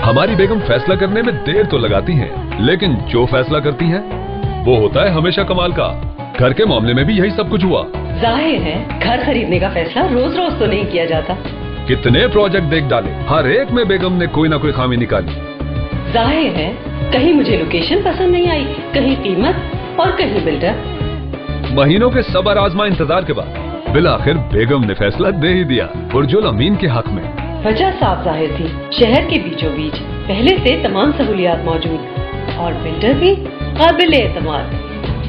हमारी बेगम फैसला करने में देर तो लगाती हैं, लेकिन जो फैसला करती हैं, वो होता है हमेशा कमाल का। घर के मामले में भी यही सब कुछ हुआ। जाहिर है घर खरीदने का फैसला रोज रोज तो नहीं किया जाता। कितने प्रोजेक्ट देख डाले, हर एक में बेगम ने कोई ना कोई खामी निकाली। जाहिर है कहीं मुझे लोकेशन पसंद नहीं आई, कहीं कीमत और कहीं बिल्डर। महीनों के सबर आजमा इंतजार के बाद बिलाखिर बेगम ने फैसला दे ही दिया बुर्जुल अमीन के हक में। वजह साफ जाहिर थी, शहर के बीचों बीच पहले से तमाम सहूलियात मौजूद और बिल्डर भी काबिल एतमाद।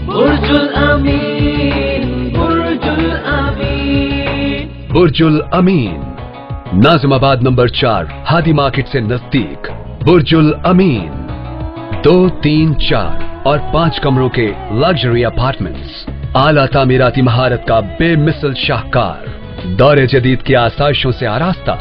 बुर्जुल अमीन, बुर्जुल अमीन। बुर्जुल अमीन, नाजिमाबाद नंबर 4, हादी मार्केट से नजदीक। बुर्जुल अमीन 2, 3, 4 और 5 कमरों के लग्जरी अपार्टमेंट्स, आला तामीराती महारत का बेमिसल शाहकार, दौरे जदीद की आसाइशों से आरास्ता।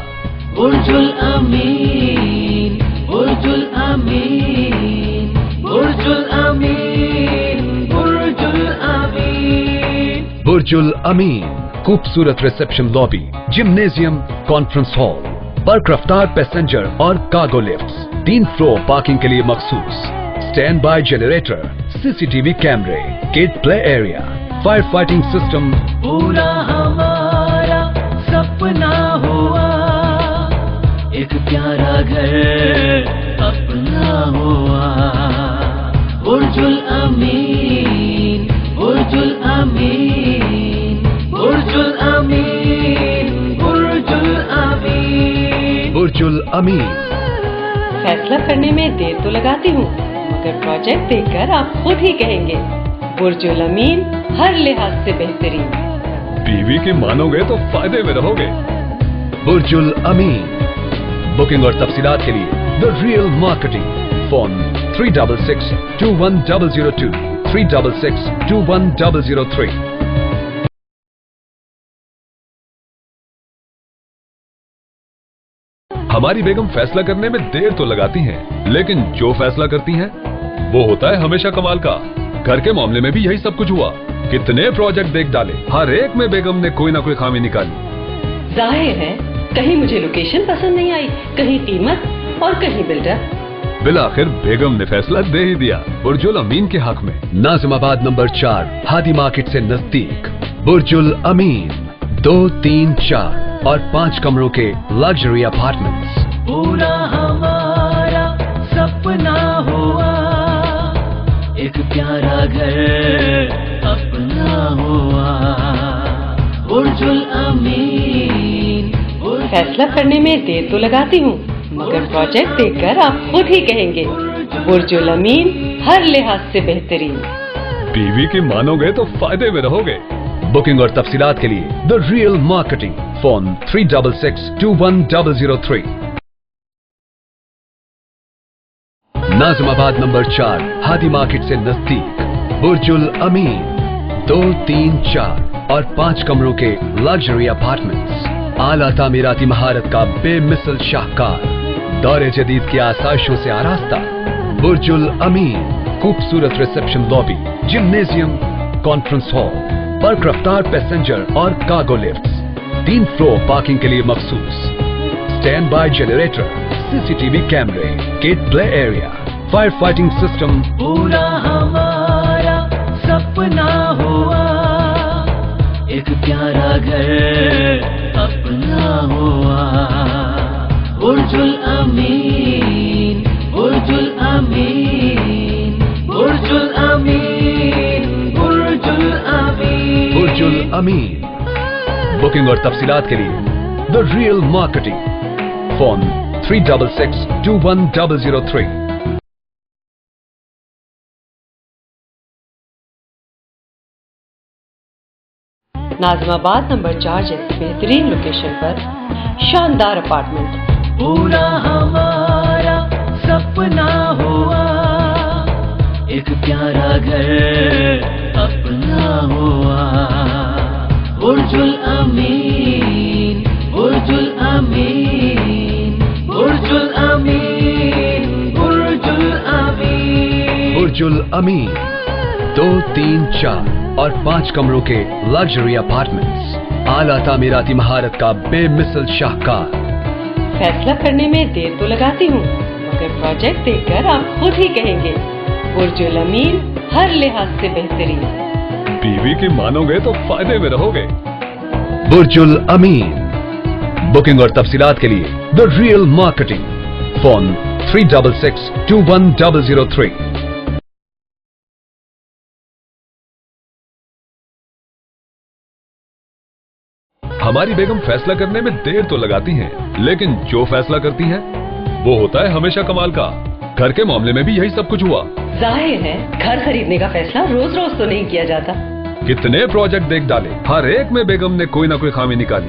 बुर्जुल अमीन, बुर्जुल अमीन, बुर्जुल अमीन, बुर्जुल अमीन। बुर्जुल अमीन, खूबसूरत reception lobby, gymnasium, conference hall, बर्क रफ्तार पैसेंजर और कार्गो लिफ्ट्स, 3 फ्लोर पार्किंग के लिए मखसूस, स्टैंड बाय जनरेटर, सीसीटीवी कैमरे, kid play area, fire fighting system. पूरा हमारा सपना हुआ, एक प्यारा घर अपना हुआ। बुर्जुल अमीन, बुर्जुल अमीन, बुर्जुल अमीन, बुर्जुल अमीन। बुर्जुल अमीन। फैसला करने में देर तो लगाती हूँ, मगर प्रोजेक्ट देखकर आप खुद ही कहेंगे बुर्जुल अमीन हर लिहाज से बेहतरीन। बीवी की मानोगे तो फायदे में रहोगे। बुर्जुल अमीन। बुकिंग और तफसीलात के लिए द रियल मार्केटिंग, फोन 36621002, 36621003। हमारी बेगम फैसला करने में देर तो लगाती हैं, लेकिन जो फैसला करती हैं, वो होता है हमेशा कमाल का। घर के मामले में भी यही सब कुछ हुआ। कितने प्रोजेक्ट देख डाले, हर एक में बेगम ने कोई ना कोई खामी निकाली। जाहिर है कहीं मुझे लोकेशन पसंद नहीं आई, कहीं कीमत और कहीं बिल्डर। बिलाखिर बेगम ने फैसला दे ही दिया बुर्जुल अमीन के हक में। नाजिमाबाद नंबर 4, हादी मार्केट से नजदीक। बुर्जुल अमीन 2, 3, 4 और 5 कमरों के लग्जरी अपार्टमेंट्स। पूरा हमारा सपना हुआ, एक प्यारा घर अपना हुआ। बुर्जुल अमीन। फैसला करने में देर तो लगाती हूँ, मगर प्रोजेक्ट देखकर आप खुद ही कहेंगे बुर्जुल अमीन हर लिहाज से बेहतरीन। बीवी की मानोगे तो फायदे में रहोगे। बुकिंग और तफसीलात के लिए the Real marketing, phone 36621003। Nazimabad number 4, Hadi market से नजदीक। बुर्जुल अमीन 2, 3, 4 और 5 कमरों के लग्जरी अपार्टमेंट्स, आला तामीराती महारत का बेमिसल शाहकार, दौरे जदीद की आसाइशों से आरास्ता। बुर्जुल अमीन, खूबसूरत reception lobby, gymnasium, conference hall, बर्क रफ्तार पैसेंजर और कार्गो लिफ्ट्स, 3 फ्लोर पार्किंग के लिए मखसूस, स्टैंड बाय जनरेटर, सीसीटीवी कैमरे, kid play area, fire fighting system. पूरा हमारा सपना हुआ, एक प्यारा घर अपना हुआ। बुर्जुल अमीन, बुर्जुल अमीन, बुर्जुल अमीन, बुर्जुल अमीन। बुर्जुल अमीन। बुकिंग और तफसीलात के लिए the Real marketing, phone 36621003। Nazimabad number 4 जैसी बेहतरीन लोकेशन पर शानदार अपार्टमेंट। पूरा हमारा सपना हुआ, एक प्यारा घर अपना हुआ। बुर्जुल अमीन, बुर्जुल अमीन, बुर्जुल अमीन, बुर्जुल अमीन। बुर्जुल अमीन 2, 3, 4 और 5 कमरों के लग्जरी अपार्टमेंट्स, आला तामीराती महारत का बेमिसल शाहकार। फैसला करने में देर तो लगाती हूँ, मगर प्रोजेक्ट देखकर आप खुद ही कहेंगे बुर्जुल अमीन हर लिहाज से बेहतरीन। बीवी की मानोगे तो फायदे में रहोगे। बुर्जुल अमीन। बुकिंग और तफसीलात के लिए द रियल मार्केटिंग, फोन 36621003। हमारी बेगम फैसला करने में देर तो लगाती हैं, लेकिन जो फैसला करती हैं वो होता है हमेशा कमाल का। घर के मामले में भी यही सब कुछ हुआ। जाहिर है घर खरीदने का फैसला रोज रोज तो नहीं किया जाता। कितने प्रोजेक्ट देख डाले, हर एक में बेगम ने कोई ना कोई खामी निकाली।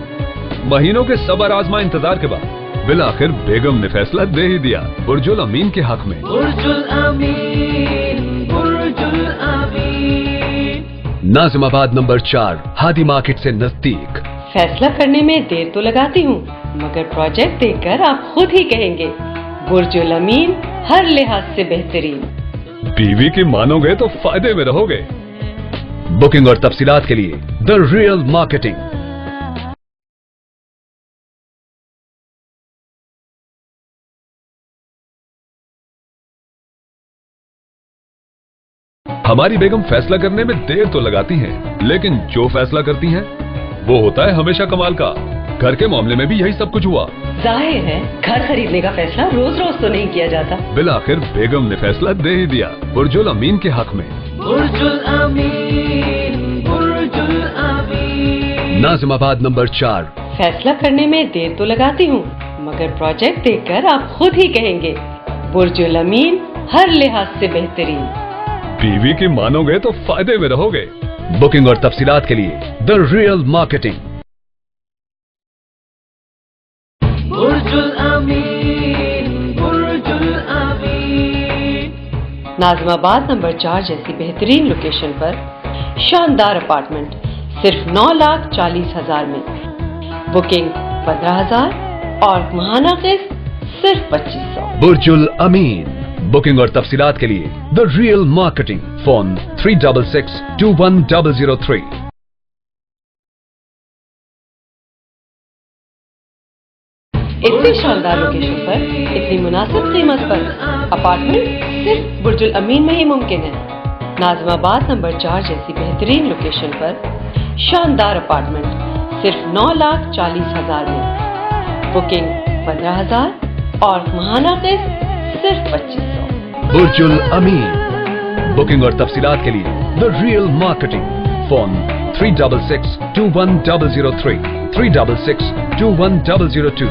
महीनों के सबर आजमा इंतजार के बाद बिल आखिर बेगम ने फैसला दे ही दिया बुर्जुल अमीन के हक में। बुर्जुल अमीन, बुर्जुल अमीन। नाजिमाबाद नंबर 4, हादी मार्केट से नजदीक। फैसला करने में देर तो लगाती हूँ, मगर प्रोजेक्ट देखकर आप खुद ही कहेंगे बुर्जुल अमीन हर लिहाज से बेहतरीन। बीवी की मानोगे तो फायदे में रहोगे। बुकिंग और तफसीलात के लिए द रियल मार्केटिंग। हमारी बेगम फैसला करने में देर तो लगाती हैं, लेकिन जो फैसला करती हैं वो होता है हमेशा कमाल का। घर के मामले में भी यही सब कुछ हुआ। जाहिर है घर खरीदने का फैसला रोज रोज तो नहीं किया जाता। बिल आखिर बेगम ने फैसला दे ही दिया बुर्जुल अमीन के हक में। बुर्जुल अमीन, बुर्जुल अमीन। नाजिमाबाद नंबर 4। फैसला करने में देर तो लगाती हूँ, मगर प्रोजेक्ट देखकर आप खुद ही कहेंगे बुर्जुल अमीन हर लिहाज से बेहतरीन। बीवी की मानोगे तो फायदे में रहोगे। बुकिंग और तफसीलात के लिए the Real Marketing. Burjul Ameen, Burjul Ameen. Nazimabad number 4 जैसी बेहतरीन लोकेशन पर शानदार अपार्टमेंट सिर्फ 9,40,000 में। बुकिंग 15,000 और माहाना किस्त सिर्फ 2500। बुर्जुल अमीन। बुकिंग और तफसीलात के लिए द रियल मार्केटिंग, फोन 36621003। इतनी शानदार लोकेशन पर इतनी मुनासिब कीमत पर अपार्टमेंट सिर्फ बुर्जुल अमीन में ही मुमकिन है। नाज़िमाबाद नंबर 4 जैसी बेहतरीन लोकेशन पर शानदार अपार्टमेंट सिर्फ 9,40,000 में। बुकिंग 15,000 और माहाना किस्त सिर्फ 2500। बुर्जुल अमीन। बुकिंग और तफसीलात के लिए द रियल मार्केटिंग, फोन 36621003, 36621002।